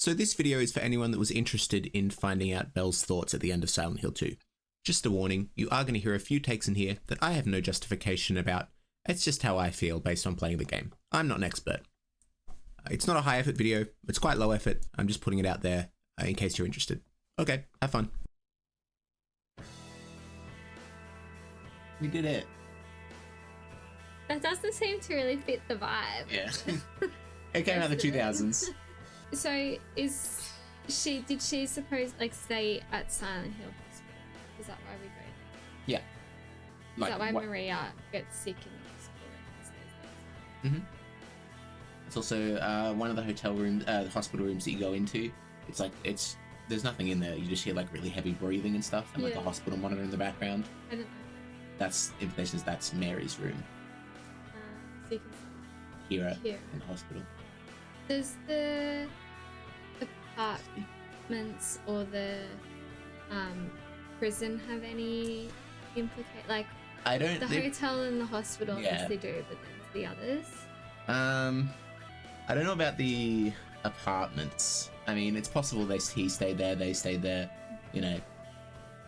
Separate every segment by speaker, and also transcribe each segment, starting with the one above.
Speaker 1: So this video is for anyone that was interested in finding out Belle's thoughts at the end of Silent Hill 2. Just a warning, you are going to hear a few takes in here that I have no justification about. It's just how I feel based on playing the game. I'm not an expert. It's not a high effort video, it's quite low effort. I'm just putting it out there in case you're interested. Okay, have fun.
Speaker 2: We did it.
Speaker 3: That doesn't seem to really fit the vibe.
Speaker 2: Yeah. It came out in the 2000s.
Speaker 3: So did she stay at Silent Hill Hospital? Is that why we go there?
Speaker 2: Yeah.
Speaker 3: Is that why Maria gets sick in the hospital and stays there?
Speaker 2: Mm-hmm. It's also one of the hotel rooms, the hospital rooms that you go into. There's nothing in there. You just hear like really heavy breathing and stuff, and like a hospital monitor in the background.
Speaker 3: I don't know.
Speaker 2: That's implications. That's Mary's room.
Speaker 3: So you can
Speaker 2: Here in the hospital.
Speaker 3: Does the apartments or the prison have any implication?
Speaker 2: I don't.
Speaker 3: The hotel and the hospital, yes, they do, but then the others.
Speaker 2: I don't know about the apartments. I mean, it's possible he stayed there, they stayed there. You know,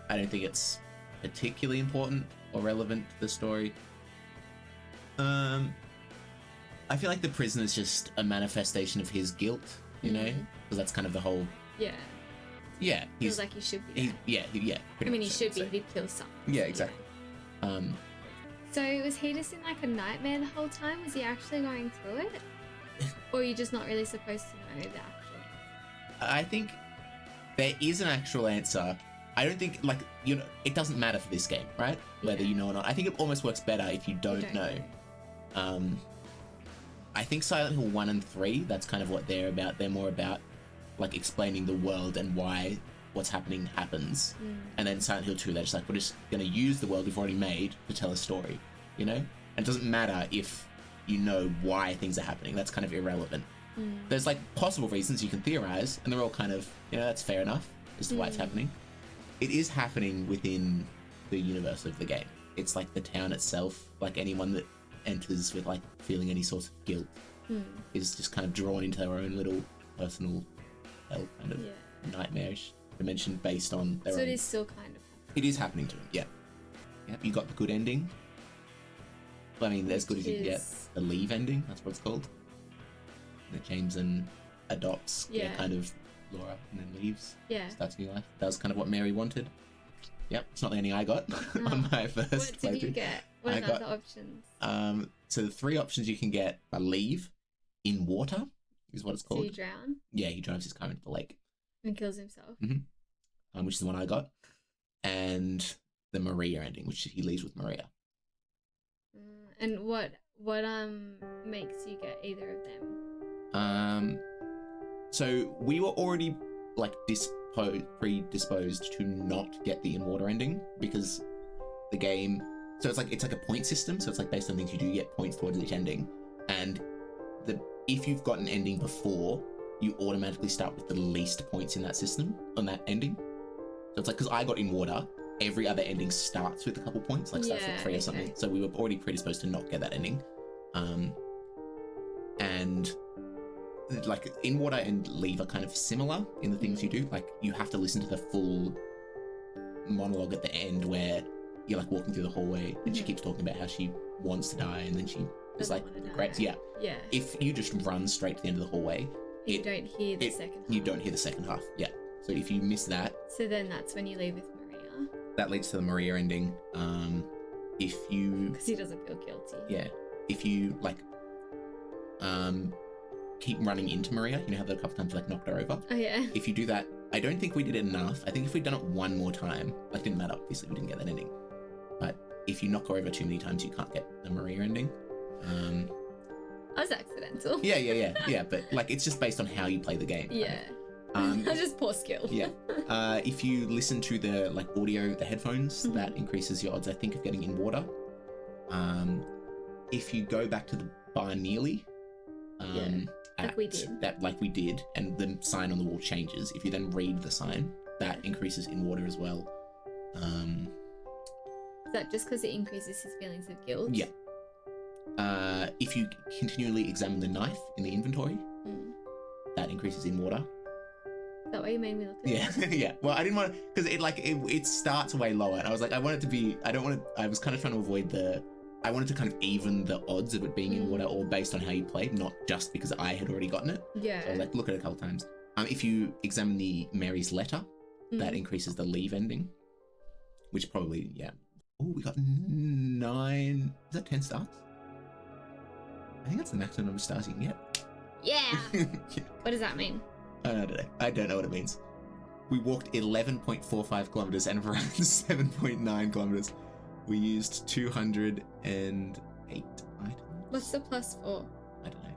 Speaker 2: I don't think it's particularly important or relevant to the story. I feel like the prison is just a manifestation of his guilt, you know, because that's kind of the whole. Yeah. Yeah.
Speaker 3: Feels like he should be.
Speaker 2: Yeah.
Speaker 3: He should be. He'd kill someone.
Speaker 2: Yeah, exactly.
Speaker 3: So was he just in like a nightmare the whole time? Was he actually going through it, or are you just not really supposed to know the actual?
Speaker 2: I think there is an actual answer. I don't think it doesn't matter for this game, right? Whether you know or not. I think it almost works better if you don't know. I think Silent Hill 1 and 3, that's kind of what they're about. They're more about like explaining the world and why what's happening happens. And then Silent Hill 2, they're just like, we're just going to use the world we've already made to tell a story, you know? And it doesn't matter if you know why things are happening. That's kind of irrelevant. There's like possible reasons you can theorize, and they're all kind of, that's fair enough as to why it's happening. It is happening within the universe of the game. It's like the town itself, like anyone that enters with like feeling any sort of guilt is just kind of drawn into their own little personal hell kind of nightmarish dimension based on their own.
Speaker 3: So it is still kind of happening.
Speaker 2: It is happening to him, yeah. Yep, you got the good ending. I mean, as good as you can get. The leave ending, that's what it's called. That Jameson adopts kind of Laura and then leaves. Yeah. Starts a new life. That was kind of what Mary wanted. Yep, it's not the ending I got on my first playthrough.
Speaker 3: What did you get? What are the options?
Speaker 2: So the three options you can get are leave, in water, is what it's called.
Speaker 3: So you drown?
Speaker 2: Yeah, he drives his car into the lake.
Speaker 3: And kills himself.
Speaker 2: Which is the one I got. And the Maria ending, which he leaves with Maria.
Speaker 3: And what makes you get either of them?
Speaker 2: So we were already like predisposed to not get the in water ending because the game. So it's like a point system. So it's like based on things you do, you get points towards each ending, and if you've got an ending before, you automatically start with the least points in that system on that ending. So it's like because I got in water, every other ending starts with a couple points, like starts with 3 or something. So we were already predisposed to not get that ending, and like in water and leave are kind of similar in the things you do. Like you have to listen to the full monologue at the end where you're like walking through the hallway and she keeps talking about how she wants to die and then she is like, great, yeah. If you just run straight to the end of the hallway,
Speaker 3: you don't hear the second half.
Speaker 2: You don't hear the second half, yeah. So if you miss that,
Speaker 3: so then that's when you leave with Maria.
Speaker 2: That leads to the Maria ending. If you,
Speaker 3: because he doesn't feel guilty.
Speaker 2: Yeah. If you like, keep running into Maria, you know how there a couple times like knocked her over.
Speaker 3: Oh yeah.
Speaker 2: If you do that, I don't think we did it enough. I think if we'd done it one more time, like didn't matter. Obviously, we didn't get that ending. But if you knock her over too many times, you can't get the Maria ending.
Speaker 3: That was accidental.
Speaker 2: Yeah. But like, it's just based on how you play the game.
Speaker 3: Yeah. Just poor skill.
Speaker 2: Yeah. If you listen to the like audio, the headphones, that increases your odds, I think, of getting in water. If you go back to the bar nearly, like we did, and the sign on the wall changes. If you then read the sign, that increases in water as well.
Speaker 3: Is that just because it increases his feelings of guilt?
Speaker 2: Yeah. If you continually examine the knife in the inventory, that increases in water.
Speaker 3: Is that why you made me look at
Speaker 2: Yeah,
Speaker 3: it?
Speaker 2: yeah. Well, I didn't want to, because it starts way lower, and I was like, I want it to be. I don't want to. I was kind of trying to avoid the. I wanted to kind of even the odds of it being in water, or based on how you played, not just because I had already gotten it.
Speaker 3: Yeah.
Speaker 2: So I was like, look at it a couple times. If you examine the Mary's letter, that increases the leave ending, which probably Oh, we got 9. Is that 10 stars? I think that's the maximum number of stars you can get.
Speaker 3: Yeah. What does that mean?
Speaker 2: I don't know. I don't know what it means. We walked 11.45 kilometers and ran 7.9 kilometers. We used 208 items.
Speaker 3: What's the plus for?
Speaker 2: I don't know.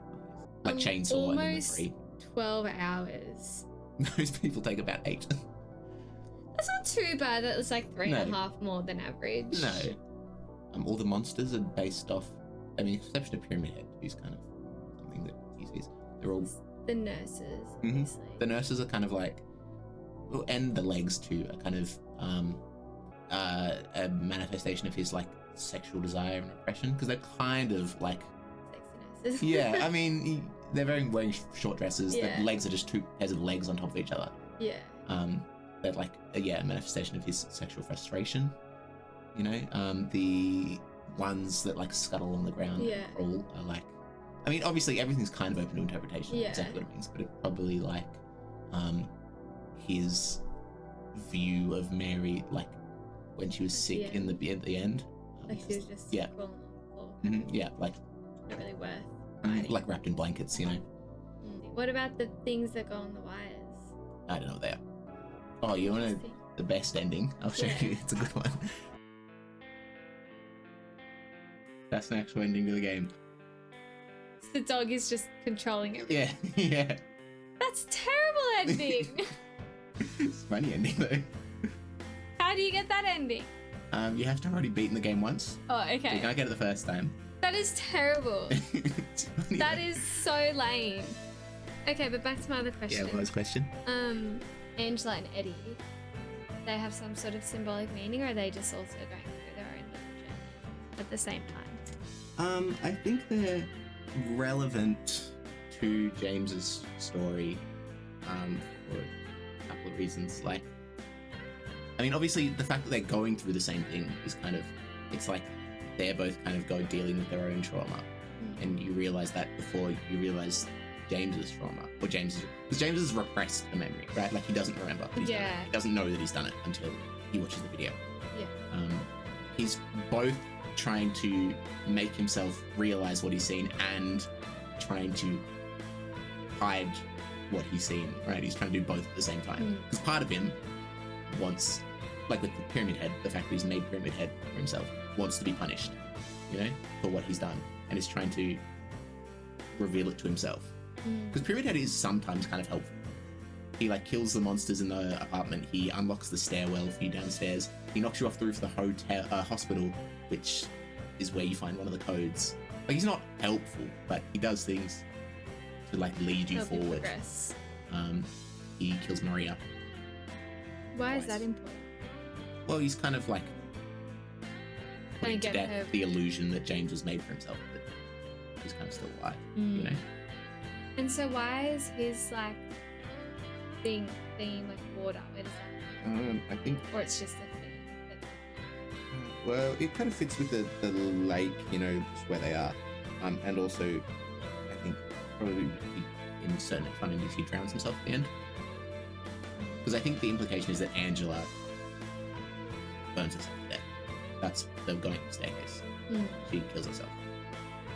Speaker 2: Like chainsaw and
Speaker 3: almost
Speaker 2: free.
Speaker 3: 12 hours.
Speaker 2: Most people take about 8.
Speaker 3: That's not too bad. That was like 3.5 more than average.
Speaker 2: No. All the monsters are based off. I mean, exception of Pyramid Head, who's kind of something that he sees. They're all
Speaker 3: The nurses, obviously.
Speaker 2: The nurses are kind of like, and the legs too, are kind of a manifestation of his like sexual desire and oppression, because they're kind of like
Speaker 3: Sexy nurses.
Speaker 2: yeah. I mean, they're wearing short dresses.
Speaker 3: Yeah.
Speaker 2: The legs are just 2 pairs of legs on top of each other.
Speaker 3: Yeah.
Speaker 2: They're like a manifestation of his sexual frustration. You know, the ones that like scuttle on the ground and crawl are like. I mean, obviously everything's kind of open to interpretation.
Speaker 3: Yeah.
Speaker 2: Exactly what it means, but it's probably like his view of Mary, like when she was sick at the end.
Speaker 3: Like she was just crawling on the floor.
Speaker 2: Yeah, like
Speaker 3: Not really worth fighting.
Speaker 2: like wrapped in blankets, you know.
Speaker 3: What about the things that go on the wires?
Speaker 2: I don't know what they are. Oh, you want the best ending? I'll show you. It's a good one. That's an actual ending to the game.
Speaker 3: So the dog is just controlling it.
Speaker 2: Yeah, yeah.
Speaker 3: That's terrible ending.
Speaker 2: It's a funny ending though.
Speaker 3: How do you get that ending?
Speaker 2: You have to have already beaten the game once.
Speaker 3: Oh,
Speaker 2: So you
Speaker 3: okay.
Speaker 2: can't get it the first time.
Speaker 3: That is terrible.
Speaker 2: It's funny
Speaker 3: That
Speaker 2: though.
Speaker 3: is so lame. Okay, but back to my other question.
Speaker 2: Yeah, what was the question?
Speaker 3: Angela and Eddie, they have some sort of symbolic meaning, or are they just also going through their own little journey at the same time?
Speaker 2: I think they're relevant to James's story for a couple of reasons. Like, I mean, obviously the fact that they're going through the same thing is kind of, it's like they're both kind of dealing with their own trauma, and you realize that before you realize James's trauma, or because James has repressed the memory, right? Like he doesn't remember that he's done it. He doesn't know that he's done it until he watches the video.
Speaker 3: Yeah.
Speaker 2: He's both trying to make himself realize what he's seen and trying to hide what he's seen, right? He's trying to do both at the same time. Because part of him wants, like with the Pyramid Head, the fact that he's made Pyramid Head for himself, wants to be punished, you know, for what he's done, and is trying to reveal it to himself. Because Pyramid Head is sometimes kind of helpful. He like kills the monsters in the apartment. He unlocks the stairwell for you downstairs. He knocks you off the roof of the hospital, which is where you find one of the codes. Like he's not helpful, but he does things to like lead you
Speaker 3: Help you
Speaker 2: forward.
Speaker 3: progress.
Speaker 2: He kills Maria.
Speaker 3: Why is that important?
Speaker 2: Well, he's kind of like putting to
Speaker 3: get
Speaker 2: death
Speaker 3: her-
Speaker 2: the illusion that James was made for himself, but he's kind of still alive, you know?
Speaker 3: And so why is his like theme like water? Where does that
Speaker 2: I think,
Speaker 3: or it's just a thing?
Speaker 1: Well, it kind of fits with the lake, you know, just where they are. And also, I think
Speaker 2: probably in certain fun endings he drowns himself at the end. Because I think the implication is that Angela burns herself to death. That's them going up the staircase. She kills herself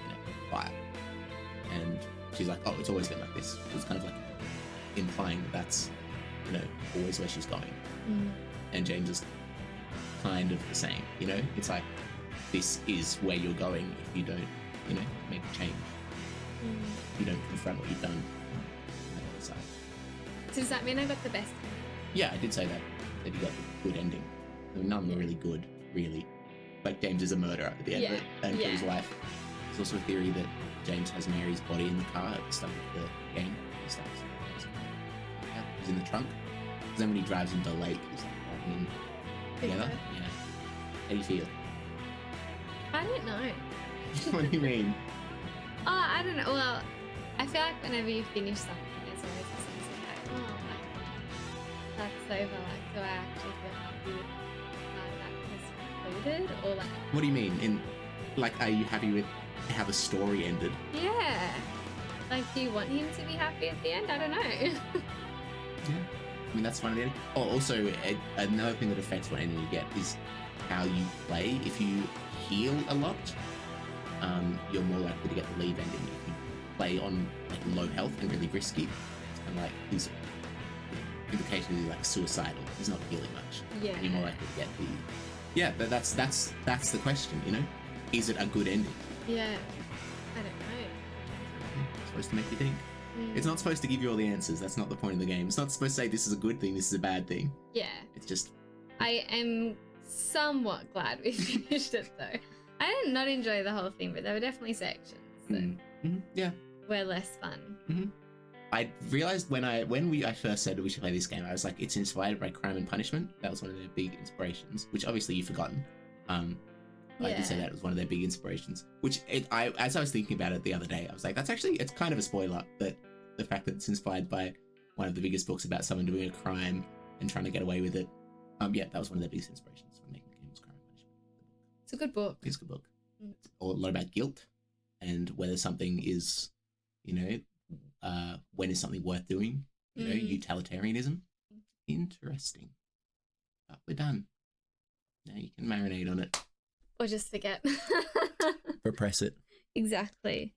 Speaker 2: in a fire. And she's like, oh, it's always been like this. It's kind of like implying that that's, you know, always where she's going. And James is kind of the same, you know? It's like, this is where you're going if you don't, you know, make a change. You don't confront what you've done on the other side.
Speaker 3: So does that mean I got the best?
Speaker 2: Yeah, I did say that you got the good ending. I mean, none were really good, really. Like, James is a murderer at the end of it and kills his wife. There's also a theory that James has Mary's body in the car at the start of the game. He's in the trunk. Because then when he drives into the lake, he's like walking in together. Yeah. How do you feel?
Speaker 3: I don't know.
Speaker 2: What do you mean?
Speaker 3: Oh, I don't know. Well, I feel like whenever you finish something, there's always a sense of like, oh, that's over, like, do I actually feel happy with how that was concluded, or like?
Speaker 2: What do you mean? Are you happy with how the story ended?
Speaker 3: Yeah. Like, do you want him to be happy at the end? I don't know.
Speaker 2: Yeah. I mean, that's fun. Oh, also, another thing that affects what ending you get is how you play. If you heal a lot, you're more likely to get the leave ending. If you play on like low health and really risky, it's kind of like his implication is like suicidal. He's not healing much.
Speaker 3: Yeah.
Speaker 2: And you're more likely to get the. Yeah, but that's the question. You know, is it a good ending?
Speaker 3: Yeah. I don't know.
Speaker 2: It's supposed to make you think. It's not supposed to give you all the answers. That's not the point of the game. It's not supposed to say this is a good thing, this is a bad thing.
Speaker 3: Yeah.
Speaker 2: It's just.
Speaker 3: I am somewhat glad we finished it though. I did not enjoy the whole thing, but there were definitely sections that
Speaker 2: Yeah.
Speaker 3: were less fun.
Speaker 2: I realized when I first said we should play this game, I was like, it's inspired by Crime and Punishment. That was one of their big inspirations, which obviously you've forgotten. I did say that was one of their big inspirations. Which as I was thinking about it the other day, I was like, it's kind of a spoiler that the fact that it's inspired by one of the biggest books about someone doing a crime and trying to get away with it. Yeah, that was one of their biggest inspirations for making the game was Crime and Punishment.
Speaker 3: It's a good book.
Speaker 2: It's a good book. It's a lot about guilt and whether something is, when is something worth doing? Utilitarianism. Interesting. But we're done. Now you can marinate on it.
Speaker 3: Or just forget.
Speaker 2: Repress it.
Speaker 3: Exactly.